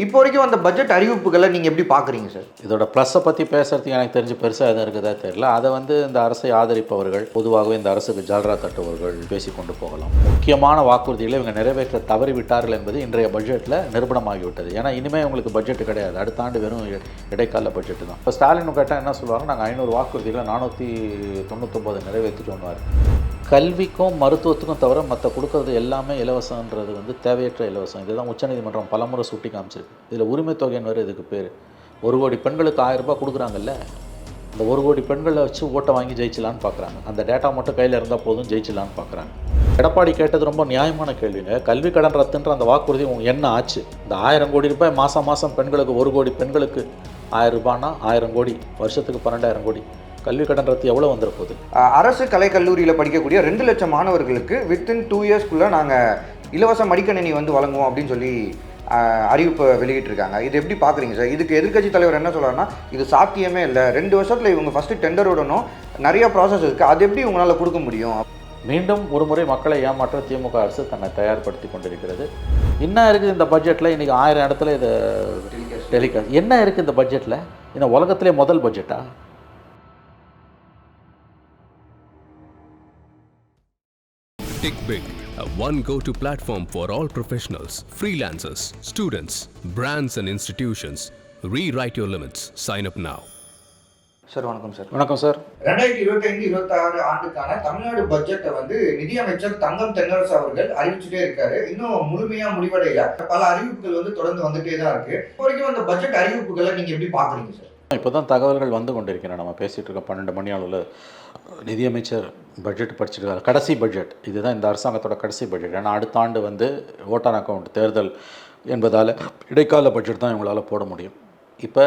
இப்போ வரைக்கும் அந்த பட்ஜெட் அறிவிப்புகளை நீங்கள் எப்படி பார்க்குறீங்க சார்? இதோட ப்ளஸ்ஸை பற்றி பேசுகிறதுக்கு எனக்கு தெரிஞ்சு பெருசாக எதுவும் இருக்குதா தெரியல. அதை இந்த அரசை ஆதரிப்பவர்கள், பொதுவாகவே இந்த அரசுக்கு ஜால்ரா தட்டுபவர்கள் பேசி கொண்டு போகலாம். முக்கியமான வாக்குறுதிகளை இவங்க நிறைவேற்ற தவறிவிட்டார்கள் என்பது இன்றைய பட்ஜெட்டில் நிரூபணமாகிவிட்டது. ஏன்னா இனிமேல் உங்களுக்கு பட்ஜெட் கிடையாது, அடுத்த ஆண்டு வெறும் இடைக்கால பட்ஜெட்டு தான். இப்போ ஸ்டாலின் கேட்டால் என்ன சொல்லுவாங்க, நாங்கள் 500 வாக்குறுதிகளை 499 நிறைவேற்றிட்டோம்னாரு. கல்விக்கும் மருத்துவத்துக்கும் தவிர மற்ற கொடுக்கறது எல்லாமே இலவசன்றது தேவையற்ற இலவசம். இதுதான் உச்சநீதிமன்றம் பலமுறை சுட்டி காமிச்சிருக்கு. இதில் உரிமை தொகைன்னு வேறு இதுக்கு பேர். 1 கோடி பெண்களுக்கு 1000 ரூபாய் கொடுக்குறாங்கல்ல, இந்த 1 கோடி பெண்களை வச்சு ஓட்டை வாங்கி ஜெயிச்சலான்னு பார்க்குறாங்க. அந்த டேட்டா மட்டும் கையில் இருந்தால் போதும், ஜெயிச்சலான்னு பார்க்குறாங்க. எடப்பாடி கேட்டது ரொம்ப நியாயமான கேள்விங்க. கல்வி கடன் ரத்துன்ற அந்த வாக்குறுதி என்ன ஆச்சு? இந்த 1000 கோடி ரூபாய் மாதம் பெண்களுக்கு, 1 கோடி பெண்களுக்கு 1000 ரூபாய்னா 1000 கோடி, வருஷத்துக்கு 12,000 கோடி. கல்வி கடன் ரத்து எவ்வளோ வந்துட போகுது? அரசு கலைக்கல்லூரியில் படிக்கக்கூடிய 2 லட்சம் மாணவர்களுக்கு வித்தின் 2 இயர்ஸ்க்குள்ளே நாங்கள் இலவச மடிக்கணினி வழங்குவோம் அப்படின்னு சொல்லி அறிவிப்பை வெளியிட்டிருக்காங்க. இது எப்படி பார்க்குறீங்க சார்? இதுக்கு எதிர்க்கட்சி தலைவர் என்ன சொல்கிறாருன்னா, இது சாத்தியமே இல்லை, 2 வருஷத்தில் இவங்க ஃபஸ்ட்டு டெண்டர் விடணும், நிறைய ப்ராசஸ் இருக்குது, அது எப்படி உங்களால் கொடுக்க முடியும்? மீண்டும் ஒரு முறை மக்களை ஏமாற்ற திமுக அரசு தன்னை தயார்படுத்தி கொண்டிருக்கிறது. என்ன இருக்குது இந்த பட்ஜெட்டில்? இன்றைக்கி 1000 இடத்துல இது டெலிகாஸ்ட் என்ன இருக்குது இந்த பட்ஜெட்டில்? இந்த உலகத்திலே முதல் பட்ஜெட்டா? TechBig, a one go-to platform for all professionals, freelancers, students, brands and institutions. Rewrite your limits. Sign up now. Sir வணக்கம் சார். வணக்கம் சார். 2025-26 ஆண்டுக்கான தமிழ்நாடு பட்ஜெட்டை நிதியமைச்சர் தங்கம் தென்னரசு அவர்கள் அறிவிச்சுட்டே இருக்காரு. இன்னும் முழுமையாக முடிவடையல. பல அறிவிப்புகள் தொடர்ந்து வந்துட்டே தான் இருக்கு. இப்போ வரைக்கும் அந்த பட்ஜெட் அறிவிப்புகளை நீங்கள் எப்படி பார்க்குறீங்க சார்? இப்போ தான் தகவல்கள் வந்து கொண்டிருக்கிறேன். நம்ம பேசிகிட்டு இருக்க 12 மணி அளவில் நிதியமைச்சர் பட்ஜெட் படிச்சிருக்காரு. கடைசி பட்ஜெட் இதுதான், இந்த அரசாங்கத்தோட கடைசி பட்ஜெட். ஏன்னா அடுத்த ஆண்டு ஓட் ஆன் அக்கௌண்ட் தேர்தல் என்பதால் இடைக்கால பட்ஜெட் தான் இவங்களால் போட முடியும். இப்போ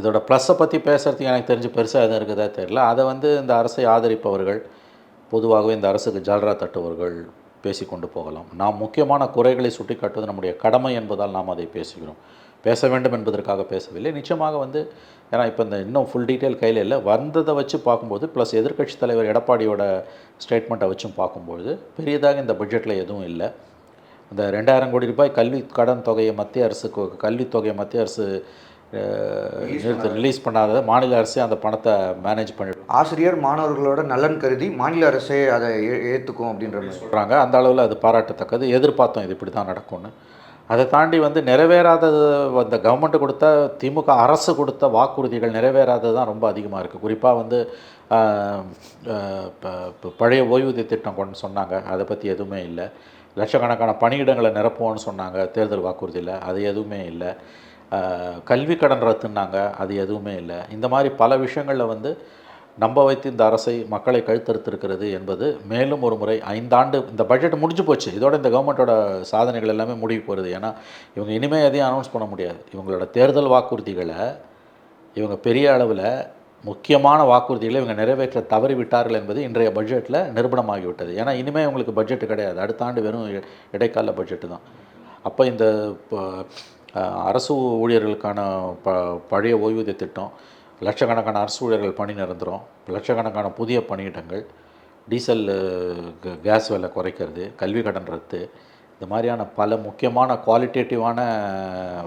இதோட ப்ளஸ்ஸை பற்றி பேசுகிறதுக்கு எனக்கு தெரிஞ்சு பெருசாக எதுவும் இருக்குதா தெரியல. அதை இந்த அரசை ஆதரிப்பவர்கள், பொதுவாகவே இந்த அரசுக்கு ஜால்ரா தட்டுபவர்கள் பேசி கொண்டு போகலாம். நாம் முக்கியமான குறைகளை சுட்டி காட்டுவது நம்முடைய கடமை என்பதால் நாம் அதை பேசுகிறோம். பேச வேண்டும் என்பதற்காக பேசவில்லை. நிச்சயமாக ஏன்னா இப்போ இன்னும் ஃபுல் டீட்டெயில் கையில் இல்லை. வந்ததை வச்சு பார்க்கும்போது ப்ளஸ் எதிர்க்கட்சி தலைவர் எடப்பாடியோட ஸ்டேட்மெண்ட்டை வச்சும் பார்க்கும்பொழுது பெரியதாக இந்த பட்ஜெட்டில் எதுவும் இல்லை. இந்த 2000 கோடி ரூபாய் கல்வி கடன் தொகையை மத்திய அரசுக்கு, கல்வித்தொகையை மத்திய அரசு ரிலீஸ் பண்ணாத மாநில அரசே அந்த பணத்தை மேனேஜ் பண்ணிவிடும். ஆசிரியர் மாணவர்களோட நலன் கருதி மாநில அரசே அதை ஏற்றுக்கும் அப்படின்ற மாதிரி சொல்கிறாங்க. அந்த அளவில் அது பாராட்டத்தக்கது. எதிர்பார்த்தோம் இது இப்படி தான் நடக்கும்னு. அதை தாண்டி நிறைவேறாதது, அந்த கவர்மெண்ட்டு கொடுத்த, திமுக அரசு கொடுத்த வாக்குறுதிகள் நிறைவேறாதது தான் ரொம்ப அதிகமாக இருக்குது. குறிப்பாக பழைய ஓய்வூதிய திட்டம் கொண்டு சொன்னாங்க, அதை பற்றி எதுவுமே இல்லை. லட்சக்கணக்கான பணியிடங்களை நிரப்புவோன்னு சொன்னாங்க தேர்தல் வாக்குறுதியில், அது எதுவுமே இல்லை. கல்வி கடன் ரத்துன்னாங்க, அது எதுவுமே இல்லை. இந்த மாதிரி பல விஷயங்களில் நம்ப வைத்து இந்த அரசை மக்களை கழுத்தறுத்திருக்கிறது என்பது மேலும் ஒரு முறை 5 ஆண்டு இந்த பட்ஜெட் முடிஞ்சு போச்சு. இதோட இந்த கவர்மெண்ட்டோட சாதனைகள் எல்லாமே முடிவு போகிறது. ஏன்னா இவங்க இனிமேல் எதையும் அனௌன்ஸ் பண்ண முடியாது. இவங்களோட தேர்தல் வாக்குறுதிகளை இவங்க பெரிய அளவில், முக்கியமான வாக்குறுதிகளை இவங்க நிறைவேற்ற தவறிவிட்டார்கள் என்பது இன்றைய பட்ஜெட்டில் நிரூபணமாகிவிட்டது. ஏன்னா இனிமேல் உங்களுக்கு பட்ஜெட்டு கிடையாது, அடுத்த ஆண்டு வெறும் இடைக்கால பட்ஜெட்டு தான். அப்போ இந்த அரசு ஊழியர்களுக்கான பழைய ஓய்வூதிய திட்டம், லட்சக்கணக்கான அரசு ஊழியர்கள் பணி நிரந்தரம், லட்சக்கணக்கான புதிய பணியிடங்கள், டீசல் கேஸ் விலை குறைக்கிறது, கல்வி கடன் ரத்து, இந்த மாதிரியான பல முக்கியமான குவாலிட்டேட்டிவான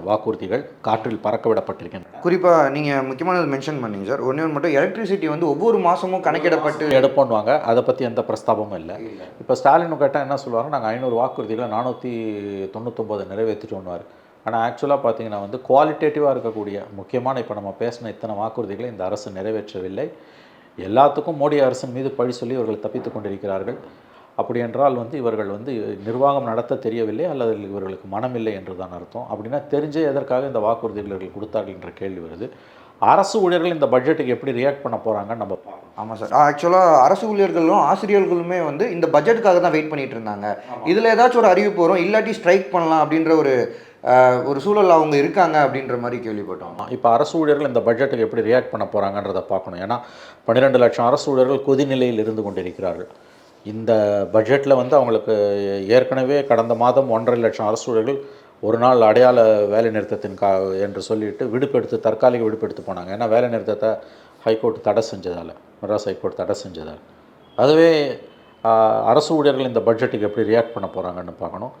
வாக்குறுதிகள் காற்றில் பறக்க விடப்பட்டிருக்கின்றன. குறிப்பாக நீங்கள் முக்கியமானது மென்ஷன் பண்ணீங்க சார். ஒன்று மட்டும், எலக்ட்ரிசிட்டி ஒவ்வொரு மாதமும் கணக்கிடப்பட்டு எடுப்போன்னுவாங்க. அதை பற்றி எந்த பிரஸ்தாபமும் இல்லை. இப்போ ஸ்டாலின் கேட்டால் என்ன சொல்லுவாங்க, நாங்கள் 500 வாக்குறுதிகளை 499 நிறைவேற்றிட்டோன்னுவார். ஆனால் ஆக்சுவலாக பார்த்தீங்கன்னா குவாலிட்டேட்டிவாக இருக்கக்கூடிய முக்கியமான, இப்போ நம்ம பேசின இத்தனை வாக்குறுதிகளை இந்த அரசு நிறைவேற்றவில்லை. எல்லாத்துக்கும் மோடி அரசின் மீது பழி சொல்லி இவர்கள் தப்பித்து கொண்டிருக்கிறார்கள். அப்படி என்றால் இவர்கள் நிர்வாகம் நடத்த தெரியவில்லை அல்லது இவர்களுக்கு மனமில்லை என்று தான் அர்த்தம். அப்படின்னா தெரிஞ்சே எதற்காக இந்த வாக்குறுதிகள் இவர்கள் கொடுத்தார்கள் என்ற கேள்வி வருது. அரசு ஊழியர்கள் இந்த பட்ஜெட்டுக்கு எப்படி ரியாக்ட் பண்ண போகிறாங்கன்னு நம்ம பார்க்கணும். ஆமாம் சார். ஆக்சுவலாக அரசு ஊழியர்களும் ஆசிரியர்களுமே இந்த பட்ஜெட்டுக்காக தான் வெயிட் பண்ணிட்டு இருந்தாங்க. இதில் ஏதாச்சும் ஒரு அறிவிப்பு வரும், இல்லாட்டி ஸ்ட்ரைக் பண்ணலாம் அப்படின்ற ஒரு சூழல் அவங்க இருக்காங்க அப்படின்ற மாதிரி கேள்விப்பட்டோம். இப்போ அரசு ஊழியர்கள் இந்த பட்ஜெட்டுக்கு எப்படி ரியாக்ட் பண்ண போகிறாங்கன்றதை பார்க்கணும். ஏன்னா 12 லட்சம் அரசு ஊழியர்கள் கொதிநிலையில் இருந்து கொண்டிருக்கிறார்கள். இந்த பட்ஜெட்டில் அவங்களுக்கு ஏற்கனவே கடந்த மாதம் 1.5 லட்சம் அரசு ஊழியர்கள் ஒரு நாள் அடையாள வேலை நிறுத்தத்தின் என்று சொல்லிட்டு விடுப்பெடுத்து, தற்காலிக விடுப்பெடுத்து போனாங்க. ஏன்னா வேலை நிறுத்தத்தை ஹைகோர்ட் தடை செஞ்சதால், மெட்ராஸ் ஹைகோர்ட் தடை செஞ்சதால். அதுவே அரசு ஊழியர்கள் இந்த பட்ஜெட்டுக்கு எப்படி ரியாக்ட் பண்ண போகிறாங்கன்னு பார்க்கணும்.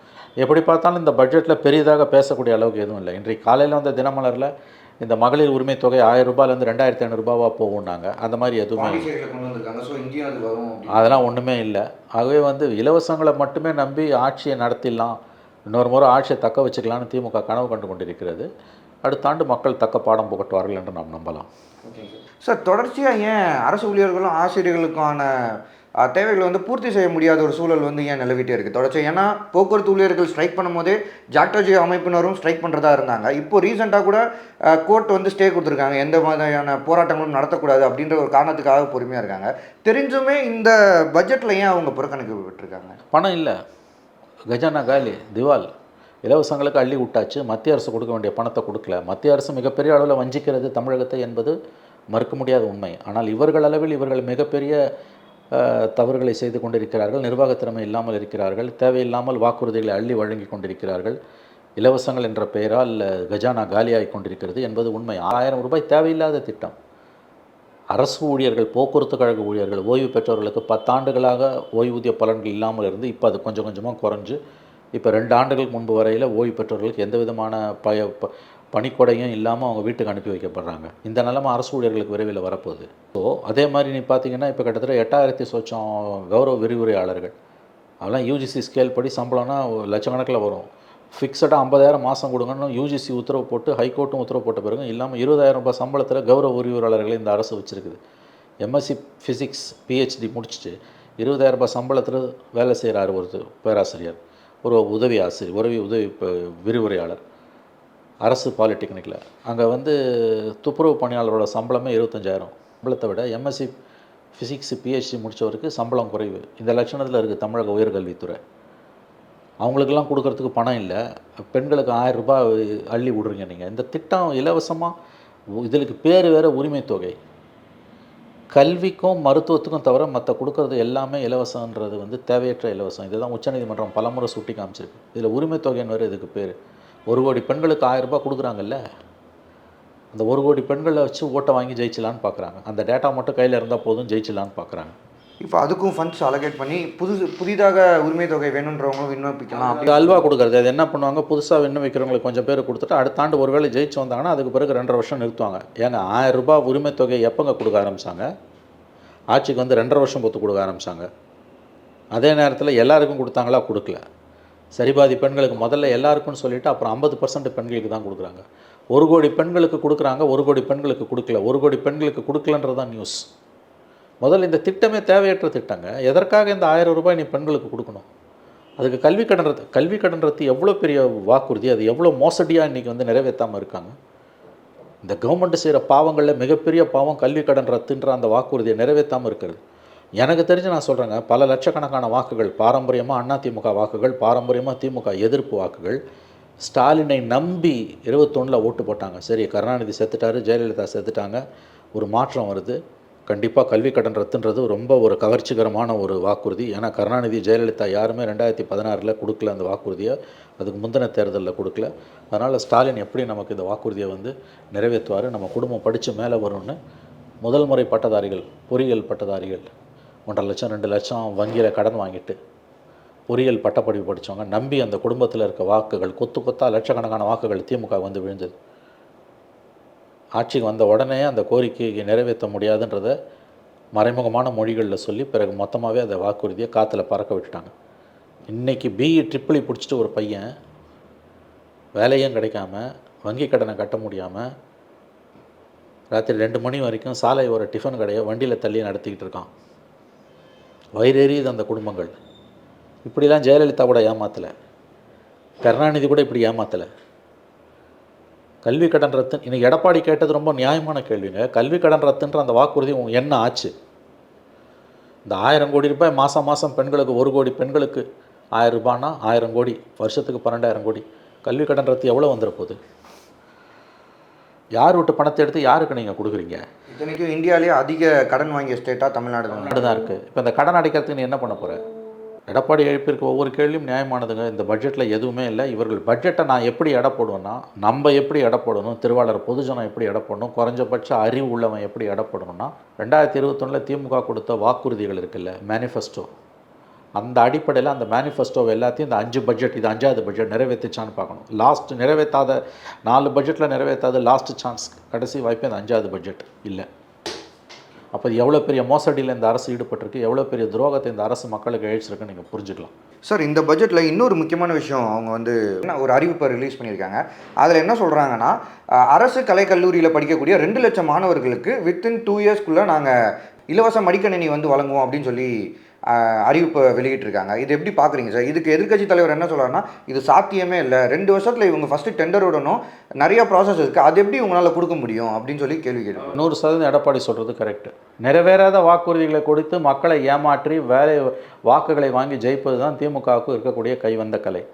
எப்படி பார்த்தாலும் இந்த பட்ஜெட்டில் பெரிதாக பேசக்கூடிய அளவுக்கு எதுவும் இல்லை. இன்றைக்கு காலையில் வந்த தினமலரில் இந்த மகளிர் உரிமை தொகை ரூ. 1000 2500 போகும்னாங்க. அந்த மாதிரி எதுவுமே அதெல்லாம் ஒன்றுமே இல்லை. ஆகவே இலவசங்களை மட்டுமே நம்பி ஆட்சியை நடத்திடலாம், இன்னொரு முறை ஆட்சியை தக்க வச்சுக்கலான்னு திமுக கனவு கண்டு கொண்டிருக்கிறது. அடுத்த ஆண்டு மக்கள் தக்க பாடம் புகட்டுவார்கள் என்று நாம் நம்பலாம். சார், தொடர்ச்சியாக ஏன் அரசு ஊழியர்களும் ஆசிரியர்களுக்கான தேவைகளை பூர்த்தி செய்ய முடியாத ஒரு சூழல் ஏன் நிலவிட்டே இருக்குது தொடர்ச்சியாக? ஏன்னா போக்குவரத்து ஊழியர்கள் ஸ்ட்ரைக் பண்ணும்போதே ஜாக்டோஜி அமைப்பினரும் ஸ்ட்ரைக் பண்ணுறதா இருந்தாங்க. இப்போ ரீசெண்டாக கூட கோர்ட் ஸ்டே கொடுத்துருக்காங்க, எந்த மாதிரியான போராட்டங்களும் நடத்தக்கூடாது அப்படின்ற ஒரு காரணத்துக்காக பொறுமையாக இருக்காங்க. தெரிஞ்சுமே இந்த பட்ஜெட்டில் ஏன் அவங்க புறக்கணிக்க விட்டுருக்காங்க? பணம் இல்லை, கஜானா காலி, திவால். இலவசங்களுக்கு அள்ளி விட்டாச்சு, மத்திய அரசு கொடுக்க வேண்டிய பணத்தை கொடுக்கல. மத்திய அரசு மிகப்பெரிய அளவில் வஞ்சிக்கிறது தமிழகத்தை என்பது மறுக்க முடியாத உண்மை. ஆனால் இவர்கள் அளவில் இவர்கள் மிகப்பெரிய தவறுகளை செய்து கொண்டிருக்கிறார்கள், நிர்வாக திறமை இல்லாமல் இருக்கிறார்கள், தேவையில்லாமல் வாக்குறுதிகளை அள்ளி வழங்கி கொண்டிருக்கிறார்கள். இலவசங்கள் என்ற பெயரால் கஜானா காலியாகி கொண்டிருக்கிறது என்பது உண்மை. ரூ. 1000 தேவையில்லாத திட்டம். அரசு ஊழியர்கள், போக்குவரத்து கழக ஊழியர்கள், ஓய்வு பெற்றவர்களுக்கு 10 ஆண்டுகளாக ஓய்வூதிய பலன்கள் இல்லாமல் இருந்து இப்போ அது கொஞ்சம் கொஞ்சமாக குறைஞ்சு இப்போ 2 ஆண்டுகளுக்கு முன்பு வரையில் ஓய்வு பெற்றவர்களுக்கு எந்த விதமான பணிக்கொடையும் இல்லாமல் அவங்க வீட்டுக்கு அனுப்பி வைக்கப்படுறாங்க. இந்த நிலைமை அரசு ஊழியர்களுக்கு விரைவில் வரப்போகுது. ஸோ அதே மாதிரி நீ பார்த்தீங்கன்னா இப்போ கிட்டத்தட்ட 8000 சொச்சம் கௌரவ விரிவுரையாளர்கள், அதெல்லாம் யூஜிசி ஸ்கேல் படி சம்பளம்னா லட்சக்கணக்கில் வரும். ஃபிக்ஸடாக 50,000 மாதம் கொடுங்கன்னு யூஜிசி உத்தரவு போட்டு ஹைகோர்ட்டும் உத்தரவு போட்ட பிறகு இல்லாமல் ரூ. 20,000 சம்பளத்தில் கௌரவ விரிவுரையாளர்களை இந்த அரசு வச்சுருக்குது. எம்எஸ்சி ஃபிசிக்ஸ் பிஹெச்டி முடிச்சுட்டு ரூ. 20,000 சம்பளத்தில் வேலை செய்கிறார் ஒரு பேராசிரியர், ஒரு உதவி ஆசிரியர், உதவி விரிவுரையாளர் அரசு பாலிடெக்னிக்கில். அங்கே துப்புரவு பணியாளரோட சம்பளமே 25,000. சம்பளத்தை விட எம்எஸ்சி ஃபிசிக்ஸ் பிஹெச்டி முடித்தவருக்கு சம்பளம் குறைவு. இந்த லட்சணத்தில் இருக்குது தமிழக உயர்கல்வித்துறை. அவங்களுக்கெல்லாம் கொடுக்கறதுக்கு பணம் இல்லை. பெண்களுக்கு ரூ. 1000 அள்ளி விடுறீங்க நீங்கள். இந்த திட்டம் இலவசமாக, இதற்கு பேர் வேறு உரிமை தொகை. கல்விக்கும் மருத்துவத்துக்கும் தவிர மற்ற கொடுக்கறது எல்லாமே இலவசன்றது தேவையற்ற இலவசம். இதுதான் உச்சநீதிமன்றம் பலமுறை சுட்டி காமிச்சிருக்கு. இதில் உரிமை தொகைன்னு வேறு இதுக்கு பேர். 1 கோடி பெண்களுக்கு ரூ. 1000 கொடுக்குறாங்கல்ல, அந்த 1 கோடி பெண்களை வச்சு ஓட்டை வாங்கி ஜெயிச்சலான்னு பார்க்குறாங்க. அந்த டேட்டா மட்டும் கையில் இருந்தால் போதும், ஜெயிச்சலான்னு பார்க்குறாங்க. இப்போ அதுக்கும் ஃபண்ட்ஸ் அலோகேட் பண்ணி புதிதாக உரிமை தொகை வேணுன்றவங்களும் விண்ணப்பிக்கலாம். அல்வா கொடுக்குறது அது என்ன பண்ணுவாங்க, புதுசாக விண்ணப்பிக்கிறவங்களுக்கு கொஞ்சம் பேர் கொடுத்துட்டு அடுத்த ஆண்டு ஒருவேளை ஜெயிச்சு வந்தாங்கன்னா அதுக்கு பிறகு 2.5 வருஷம் நிறுத்துவாங்க. ஏங்க ரூ. 1000 உரிமை தொகை எப்போங்க கொடுக்க ஆரம்பித்தாங்க? ஆட்சிக்கு 2.5 வருஷம் பொறுத்து கொடுக்க ஆரம்பித்தாங்க. அதே நேரத்தில் எல்லாருக்கும் கொடுத்தாங்களா? கொடுக்கல. சரிபாதி பெண்களுக்கு முதல்ல எல்லாருக்கும்னு சொல்லிவிட்டு அப்புறம் 50% பெண்களுக்கு தான் கொடுக்குறாங்க. 1 கோடி பெண்களுக்கு கொடுக்குறாங்க, 1 கோடி பெண்களுக்கு கொடுக்கல. 1 கோடி பெண்களுக்கு கொடுக்கலன்றது தான் நியூஸ். முதல்ல இந்த திட்டமே தேவையற்ற திட்டங்க. எதற்காக இந்த ரூ. 1000 நீ பெண்களுக்கு கொடுக்கணும்? அதுக்கு கல்வி கடன் ரத்து எவ்வளோ பெரிய வாக்குறுதி, அது எவ்வளோ மோசடியாக இன்றைக்கி நிறைவேற்றாமல் இருக்காங்க. இந்த கவர்மெண்ட்டு செய்கிற பாவங்களில் மிகப்பெரிய பாவம் கல்வி கடன் ரத்துன்ற அந்த வாக்குறுதியை நிறைவேற்றாமல் இருக்கிறது. எனக்கு தெரிஞ்சு நான் சொல்கிறேங்க, பல லட்சக்கணக்கான வாக்குகள் பாரம்பரியமாக அதிமுக வாக்குகள், பாரம்பரியமாக திமுக எதிர்ப்பு வாக்குகள் ஸ்டாலினை நம்பி 21 ஓட்டு போட்டாங்க. சரி, கருணாநிதி செத்துட்டாரு, ஜெயலலிதா செத்துட்டாங்க, ஒரு மாற்றம் வருது. கண்டிப்பாக கல்வி கடன் ரத்துன்றது ரொம்ப ஒரு கவர்ச்சிகரமான ஒரு வாக்குறுதி. ஏன்னா கருணாநிதி ஜெயலலிதா யாருமே 2016 கொடுக்கல அந்த வாக்குறுதியை, அதுக்கு முந்தின தேர்தலில் கொடுக்கல. அதனால் ஸ்டாலின் எப்படி நமக்கு இந்த வாக்குறுதியை நிறைவேற்றுவார், நம்ம குடும்பம் படித்து மேலே வரும்னு முதல் முறை பட்டதாரிகள், பொறியியல் பட்டதாரிகள் 1.5 லட்சம் 2 லட்சம் வங்கியில் கடன் வாங்கிட்டு பொறியியல் பட்டப்படிப்பு படித்தவங்க நம்பி அந்த குடும்பத்தில் இருக்க வாக்குகள் கொத்தா லட்சக்கணக்கான வாக்குகள் திமுக விழுந்தது. ஆட்சிக்கு வந்த உடனே அந்த கோரிக்கையை நிறைவேற்ற முடியாதுன்றதை மறைமுகமான மொழிகளில் சொல்லி பிறகு மொத்தமாகவே அந்த வாக்குறுதியை காற்றுல பறக்க விட்டுட்டாங்க. இன்றைக்கி பிஇ ட்ரிபிள் பிடிச்சிட்டு ஒரு பையன் வேலையும் கிடைக்காம, வங்கி கடனை கட்ட முடியாமல், ராத்திரி 2 மணி வரைக்கும் சாலை ஒரு டிஃபன் கடையை வண்டியில் தள்ளி நடத்திக்கிட்டு இருக்கான். வயிறெறியுது அந்த குடும்பங்கள். இப்படிலாம் ஜெயலலிதா கூட ஏமாற்றலை, கருணாநிதி கூட இப்படி ஏமாற்றலை. கல்வி கடன் ரத்து இன்றைக்கி எடப்பாடி கேட்டது ரொம்ப நியாயமான கேள்விங்க. கல்வி கடன் ரத்துன்ற அந்த வாக்குறுதி என்ன ஆச்சு? இந்த 1000 கோடி ரூபாய் மாதம் பெண்களுக்கு, 1 கோடி பெண்களுக்கு 1000 ரூபாய்னா 1000 கோடி, வருஷத்துக்கு 12,000 கோடி. கல்வி கடன் ரத்து எவ்வளோ வந்துட போகுது? யார் விட்டு பணத்தை எடுத்து யாருக்கு நீங்கள் கொடுக்குறீங்க? இத்தனைக்கும் இந்தியாவிலேயே அதிக கடன் வாங்கிய ஸ்டேட்டாக தமிழ்நாடு தான் இருக்குது. இப்போ இந்த கடன் அடைக்கிறதுக்கு நீ என்ன பண்ண போகிற? எடப்பாடி எழுப்பியிருக்க ஒவ்வொரு கேள்வியும் நியாயமானதுங்க. இந்த பட்ஜெட்டில் எதுவுமே இல்லை. இவர்கள் பட்ஜெட்டை நான் எப்படி எடை போடுவேன்னா, நம்ம எப்படி எடை போடணும், திருவாளர் பொதுஜனம் எப்படி எடை போடணும், குறைஞ்சபட்ச அறிவு உள்ளவன் எப்படி எடை போடணும்னா, 2021 திமுக கொடுத்த வாக்குறுதிகள் இருக்குல்ல, மேனிஃபெஸ்டோ, அந்த அடிப்படையில் அந்த மேனிஃபெஸ்டோவை எல்லாத்தையும் இந்த 5 பட்ஜெட், இது 5வது பட்ஜெட் நிறைவேற்றிச்சான்னு பார்க்கணும். லாஸ்ட் நிறைவேற்றாத 4 பட்ஜெட்டில் நிறைவேற்றாத லாஸ்ட் சான்ஸ், கடைசி வாய்ப்பு அந்த 5வது பட்ஜெட் இல்லை. அப்போ எவ்வளோ பெரிய மோசடியில் இந்த அரசு ஈடுபட்டிருக்கு, எவ்வளோ பெரிய துரோகத்தை இந்த அரசு மக்களுக்கு இழைச்சிருக்குன்னு நீங்கள் புரிஞ்சுக்கலாம். சார், இந்த பட்ஜெட்டில் இன்னொரு முக்கியமான விஷயம் அவங்க வந்து ஒரு அறிவிப்பை ரிலீஸ் பண்ணியிருக்காங்க. அதில் என்ன சொல்கிறாங்கன்னா, அரசு கலைக்கல்லூரியில் படிக்கக்கூடிய 2 லட்சம் மாணவர்களுக்கு வித்தின் 2 இயர்ஸ்க்குள்ளே நாங்கள் இலவச மடிக்கணினி வந்து வழங்குவோம் அப்படின்னு சொல்லி அறிவிப்பை வெளியிட்டிருக்காங்க. இது எப்படி பார்க்குறீங்க சார்? இதுக்கு எதிர்க்கட்சி தலைவர் என்ன சொல்கிறாருன்னா, இது சாத்தியமே இல்லை, 2 வருஷத்தில் இவங்க ஃபஸ்ட்டு டெண்டர் விடணும், நிறைய ப்ராசஸ் இருக்குது, அது எப்படி உங்களால் கொடுக்க முடியும் அப்படின்னு சொல்லி கேள்வி கேட்கும். 100% எடப்பாடி சொல்கிறது கரெக்டு. நிறைவேறாத வாக்குறுதிகளை கொடுத்து மக்களை ஏமாற்றி வாக்குகளை வாங்கி ஜெயிப்பது தான் திமுகவுக்கு இருக்கக்கூடிய கைவந்த கலை.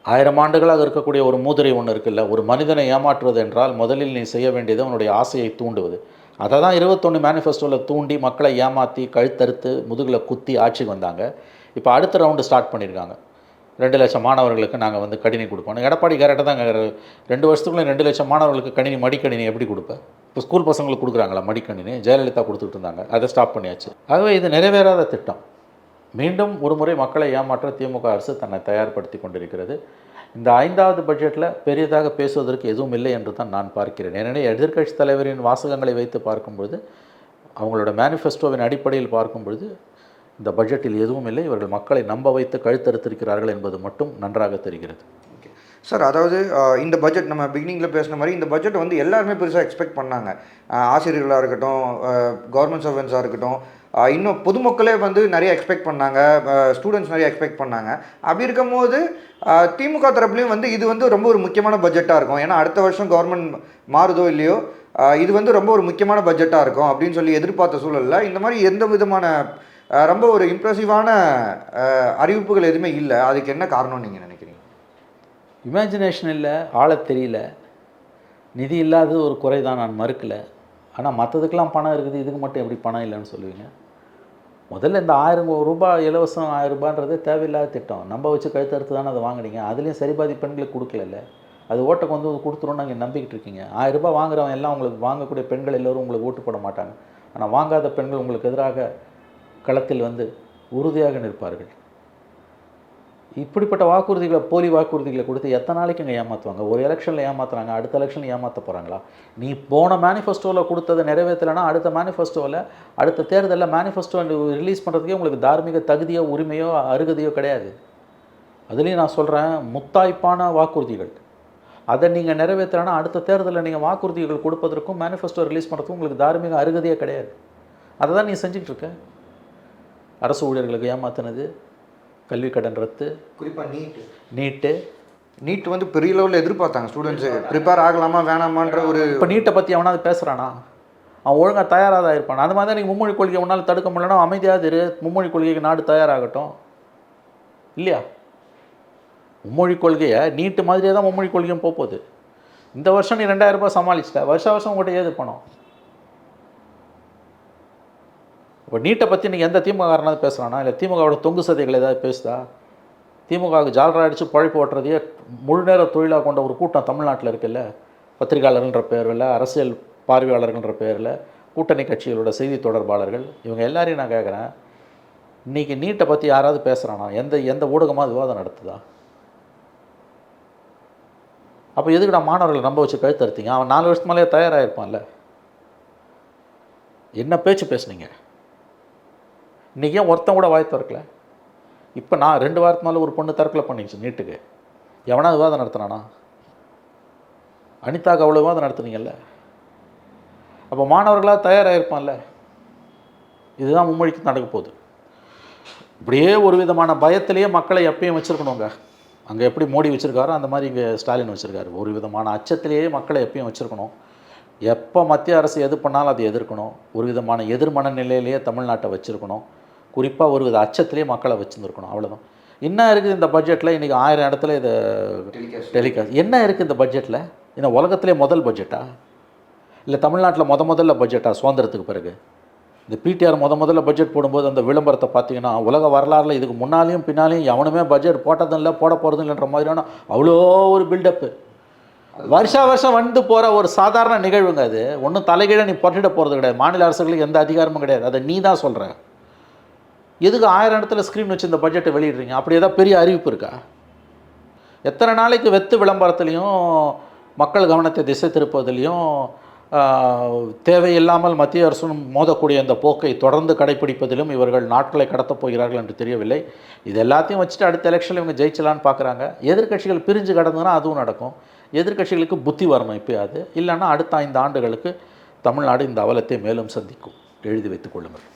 1000 ஆண்டுகளாக இருக்கக்கூடிய ஒரு மூதுரை ஒன்று இருக்குல்ல, ஒரு மனிதனை ஏமாற்றுவது என்றால் முதலில் நீ செய்ய வேண்டியது அவனுடைய ஆசையை தூண்டுவது. அதை தான் 21 மேனிஃபெஸ்டோவில் தூண்டி மக்களை ஏமாற்றி கழுத்தறுத்து முதுகில் குத்தி ஆட்சிக்கு வந்தாங்க. இப்போ அடுத்த ரவுண்டு ஸ்டார்ட் பண்ணியிருக்காங்க. 2 லட்சம் மாணவர்களுக்கு நாங்கள் வந்து கணினி கொடுப்போம். எடப்பாடி கரெக்டாக தான் 2 வருஷத்துக்குள்ளே 2 லட்சம் மாணவர்களுக்கு கணினி, மடிக்கணினி எப்படி கொடுப்பேன்? இப்போ ஸ்கூல் பசங்களுக்கு கொடுக்குறாங்களா மடிக்கணினி? ஜெயலலிதா கொடுத்துட்டு இருந்தாங்க, அதை ஸ்டாப் பண்ணியாச்சு. ஆகவே இது நிறைவேறாத திட்டம். மீண்டும் ஒரு முறை மக்களை ஏமாற்ற திமுக அரசு தன்னை தயார்படுத்தி கொண்டிருக்கிறது. இந்த 5வது பட்ஜெட்டில் பெரியதாக பேசுவதற்கு எதுவும் இல்லை என்று தான் நான் பார்க்கிறேன். ஏனெனில் எதிர்க்கட்சி தலைவரின் வாசகங்களை வைத்து பார்க்கும்பொழுது, அவங்களோட மேனிஃபெஸ்டோவின் அடிப்படையில் பார்க்கும்பொழுது இந்த பட்ஜெட்டில் எதுவும் இல்லை. இவர்கள் மக்களை நம்ப வைத்து கழுத்தறுத்திருக்கிறார்கள் என்பது மட்டும் நன்றாக தெரிகிறது. சார், அதாவது இந்த பட்ஜெட் நம்ம பிகினிங்கில் பேசின மாதிரி இந்த பட்ஜெட்டை வந்து எல்லாருமே பெருசாக எக்ஸ்பெக்ட் பண்ணாங்க. ஆசிரியர்களாக இருக்கட்டும், கவர்மெண்ட் சர்வெண்ட்ஸாக இருக்கட்டும், இன்னும் பொதுமக்களே வந்து நிறைய எக்ஸ்பெக்ட் பண்ணாங்க, ஸ்டூடெண்ட்ஸ் நிறைய எக்ஸ்பெக்ட் பண்ணாங்க. அப்படி இருக்கும்போது திமுக தரப்புலையும் வந்து இது வந்து ரொம்ப ஒரு முக்கியமான பட்ஜெட்டாக இருக்கும், ஏன்னா அடுத்த வருஷம் கவர்மெண்ட் மாறுதோ இல்லையோ இது வந்து ரொம்ப ஒரு முக்கியமான பட்ஜெட்டாக இருக்கும் அப்படின்னு சொல்லி எதிர்பார்த்த சூழலில் இந்த மாதிரி எந்த விதமான ரொம்ப ஒரு இம்ப்ரெசிவான அறிவிப்புகள் எதுவுமே இல்லை. அதுக்கு என்ன காரணம்னு நீங்கள் நினைக்கிறீங்க? இமேஜினேஷன் இல்லை, ஆள தெரியல, நிதி இல்லாதது ஒரு குறை தான், நான் மறுக்கலை. ஆனால் மற்றதுக்கெல்லாம் பணம் இருக்குது, இதுக்கு மட்டும் எப்படி பணம் இல்லைன்னு சொல்லுவீங்க? முதல்ல இந்த 1000 ரூபாய் இலவசம் 1000 ரூபான்றது தேவையில்லாத திட்டம். நம்ம வச்சு கழுத்தறுத்து தானே அதை வாங்கினீங்க. அதுலேயும் சரிபாதி பெண்களுக்கு கொடுக்கல. அது ஓட்டை வந்து கொடுத்துருன்னு நாங்கள் நம்பிக்கிட்டு இருக்கீங்க. 1000 ரூபாய் வாங்குறவன் எல்லாம் உங்களுக்கு, வாங்கக்கூடிய பெண்கள் எல்லோரும் உங்களுக்கு ஓட்டு போட மாட்டாங்க. ஆனால் வாங்காத பெண்கள் உங்களுக்கு எதிராக களத்தில் வந்து உறுதியாக நிற்பார்கள். இப்படிப்பட்ட வாக்குறுதிகளை, போலி வாக்குறுதிகளை கொடுத்து எத்தனை நாளைக்கு இங்கே ஏமாற்றுவாங்க? ஒரு எலெக்ஷனில் ஏமாத்துறாங்க, அடுத்த எலெக்ஷனில் ஏமாற்ற போகிறாங்களா? நீ போன மேனிஃபெஸ்டோவில் கொடுத்ததை நிறைவேற்றலைன்னா அடுத்த மேனிஃபெஸ்டோவில், அடுத்த தேர்தலில் மேனிஃபெஸ்டோ ரிலீஸ் பண்ணுறதுக்கே உங்களுக்கு தார்மீக தகுதியோ உரிமையோ அருகதையோ கிடையாது. அதுலேயும் நான் சொல்கிறேன், முத்தாய்ப்பான வாக்குறுதிகள், அதை நீங்கள் நிறைவேற்றலைன்னா அடுத்த தேர்தலில் நீங்கள் வாக்குறுதிகள் கொடுப்பதற்கும் மேனிஃபெஸ்டோ ரிலீஸ் பண்ணுறதுக்கும் உங்களுக்கு தார்மீக அருகதையே கிடையாது. அதை தான் நீ செஞ்சுக்கிட்டு இருக்க. அரசு ஊழியர்களுக்கு ஏமாத்தினது, கல்வி கடன் ரத்து, குறிப்பாக நீட்டு வந்து பெரிய லெவலில் எதிர்பார்த்தாங்க ஸ்டூடெண்ட்ஸு ப்ரிப்பேர் ஆகலாமா வேணாமான்ற ஒரு. இப்போ நீட்டை பற்றி அவனாவது பேசுகிறானா? அவன் ஒழுங்காக தயாராக தான் இருப்பான். அது மாதிரி தான் நீங்கள் மும்மொழி கொள்கை ஒன்றால் தடுக்க முடியலன்னா அமைதியாக இரு, மும்மொழி கொள்கைக்கு நாடு தயாராகட்டும் இல்லையா? மும்மொழி கொள்கையை நீட்டு மாதிரியே தான் மும்மொழி கொள்கையும் போகுது. இந்த வருஷம் நீ 2000 ரூபாய் சமாளிச்சிட்ட, வருஷம் உங்கள்கிட்ட ஏது பணம்? இப்போ நீட்டை பற்றி நீங்கள் எந்த திமுககாரனாவது பேசுகிறானா? இல்லை திமுகவோட தொங்கு சதைகள் ஏதாவது பேசுதா? திமுகவுக்கு ஜால்ரா அடித்து பழைப்பு ஓட்டுறதையே முழு நேர தொழிலாக கொண்ட ஒரு கூட்டம் தமிழ்நாட்டில் இருக்குல்ல. பத்திரிகையாளர்கள்ன்ற பேரில், அரசியல் பார்வையாளர்கள்ன்ற பேரில், கூட்டணி கட்சிகளோட செய்தி தொடர்பாளர்கள், இவங்க எல்லாரையும் நான் கேட்குறேன், இன்றைக்கி நீட்டை பற்றி யாராவது பேசுகிறானா? எந்த ஊடகமாக விவாதம் நடத்துதா? அப்போ எதுக்கு நான் மாணவர்களை நம்ப வச்சு கழுத்தறுத்தீங்க? அவன் 4 வருஷத்து மேலேயே தயாராகிருப்பான்ல. என்ன பேச்சு பேசுனீங்க? இன்றைக்கி ஏன் ஒருத்தன் கூட வாய் திறக்கல? இப்போ நான் 2 வாரத்து மேலே ஒரு பொண்ணு தற்கொலை பண்ணிச்சு நீட்டுக்கு. எவனா விவாதம் நடத்தினானா? அனிதாக்கு அவ்வளோ விவாதம் நடத்துனீங்கல்ல. அப்போ மாணவர்களாக தயாராகிருப்பான்ல. இதுதான் மும்மொழிக்கு நடக்க போகுது. இப்படியே ஒரு விதமான பயத்திலேயே மக்களை எப்பயும் வச்சுருக்கணுங்க. அங்கே எப்படி மோடி வச்சுருக்காரோ அந்த மாதிரி இங்கே ஸ்டாலின் வச்சுருக்காரு. ஒரு விதமான அச்சத்திலேயே மக்களை எப்பயும் வச்சுருக்கணும். எப்போ மத்திய அரசு எது பண்ணாலும் அதை எதிர்க்கணும். ஒரு விதமான எதிர் மனநிலையிலேயே தமிழ்நாட்டை வச்சுருக்கணும். குறிப்பாக ஒரு வித அச்சத்திலேயே மக்களை வச்சுருந்துருக்கணும். அவ்வளோதான். என்ன இருக்குது இந்த பட்ஜெட்டில்? இன்றைக்கி 1000 இடத்துல இதை டெலிகாஸ்ட் என்ன இருக்குது இந்த பட்ஜெட்டில்? இந்த உலகத்திலே முதல் பட்ஜெட்டா? இல்லை தமிழ்நாட்டில் முதல்ல பட்ஜெட்டா சுதந்திரத்துக்கு பிறகு? இந்த பிடிஆர் முதல்ல பட்ஜெட் போடும்போது அந்த விளம்பரத்தை பார்த்தீங்கன்னா, உலக வரலாறில் இதுக்கு முன்னாலேயும் பின்னாலேயும் எவனுமே பட்ஜெட் போட்டதும் இல்லை, போட போகிறதும் இல்லைன்ற மாதிரியான அவ்வளோ ஒரு பில்டப்பு. வருஷம் வந்து போகிற ஒரு சாதாரண நிகழ்வுங்க அது. ஒன்றும் தலைகீழ நீ போட்டிட போகிறது கிடையாது. மாநில அரசுகளுக்கு எந்த அதிகாரமும் கிடையாது. அதை நீ தான் சொல்கிற. எதுக்கு 1000 இடத்துல ஸ்க்ரீன் வச்சு இந்த பட்ஜெட்டை வெளியிடுறீங்க? அப்படி ஏதாவது பெரிய அறிவிப்பு இருக்கா? எத்தனை நாளைக்கு வெத்து விளம்பரத்துலேயும் மக்கள் கவனத்தை திசை திருப்பதிலையும் தேவையில்லாமல் மத்திய அரசும் மோதக்கூடிய இந்த போக்கை தொடர்ந்து கடைப்பிடிப்பதிலும் இவர்கள் நாட்களை கடத்தப் போகிறார்கள் என்று தெரியவில்லை. இது எல்லாத்தையும் வச்சுட்டு அடுத்த எலெக்ஷனில் இவங்க ஜெயிச்சலான்னு பார்க்குறாங்க. எதிர்க்கட்சிகள் பிரிஞ்சு கடந்ததுன்னா அதுவும் நடக்கும். எதிர்க்கட்சிகளுக்கு புத்தி வரணும் இப்போயாது, இல்லைன்னா அடுத்த 5 ஆண்டுகளுக்கு தமிழ்நாடு இந்த அவலத்தை மேலும் சந்திக்கும். எழுதி வைத்துக் கொள்ளுங்கள்.